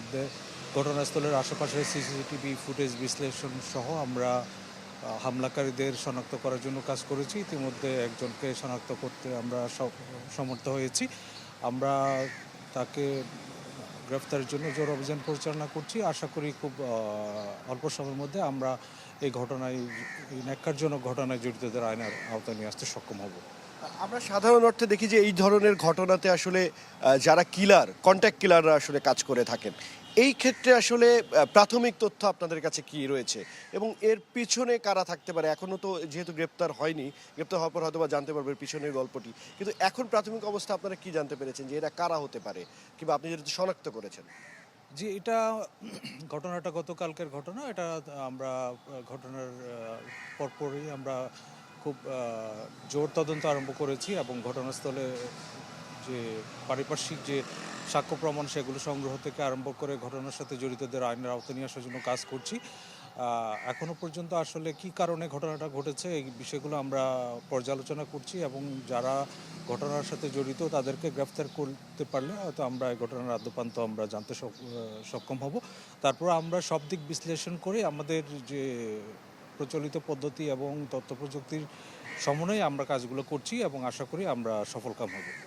ইতিমধ্যে ঘটনাস্থলের আশেপাশের CCTV footage বিশ্লেষণ সহ আমরা হামলাকারীদের শনাক্ত করার জন্য কাজ করেছি। ইতিমধ্যে একজনকে শনাক্ত করতে আমরা সমর্থ হয়েছি। আমরা তাকে গ্রেফতারের জন্য জোর অভিযান পরিচালনা করছি। আশা করি খুব অল্প সময়ের মধ্যে আমরা এই ন্যাক্কারজনক ঘটনায় জড়িতদের আইনের আওতায় নিয়ে আসতে সক্ষম হব। আমরা সাধারণ অর্থে দেখি যে এই ধরনের ঘটনাতে আসলে যারা কন্ট্যাক্ট কিলাররা আসলে কাজ করে থাকেন, এই ক্ষেত্রে আসলে প্রাথমিক তথ্য আপনাদের কাছে কি রয়েছে এবং এর পিছনে কারা থাকতে পারে? এখনো তো যেহেতু গ্রেপ্তার হয়নি, গ্রেপ্তার হওয়ার পর হয়তো বা জানতে পারবেন পিছনের গল্পটি, কিন্তু এখন প্রাথমিক অবস্থা আপনারা কি জানতে পেরেছেন যে এরা কারা হতে পারে, কিংবা আপনি যেটা শনাক্ত করেছেন? জি, এটা ঘটনাটা গতকালকের ঘটনা। এটা আমরা ঘটনার পরপরই আমরা খুব জোর তদন্ত আরম্ভ করেছি এবং ঘটনাস্থলে যে পারিপার্শ্বিক যে সাক্ষ্য প্রমাণ সেগুলো সংগ্রহ থেকে আরম্ভ করে ঘটনার সাথে জড়িতদের আইনের আওতায় নিয়ে আসার জন্য কাজ করছি। এখনো পর্যন্ত আসলে কি কারণে ঘটনাটা ঘটেছে এই বিষয়গুলো আমরা পর্যালোচনা করছি এবং যারা ঘটনার সাথে জড়িত তাদেরকে গ্রেফতার করতে পারলে হয়তো আমরা এই ঘটনার আদ্যোপান্ত আমরা জানতে সক্ষম হব। তারপর আমরা সব দিক বিশ্লেষণ করে আমাদের যে প্রচলিত পদ্ধতি এবং তথ্য প্রযুক্তির সমন্বয়ে আমরা কাজগুলো করছি এবং আশা করি আমরা সফলকাম হব।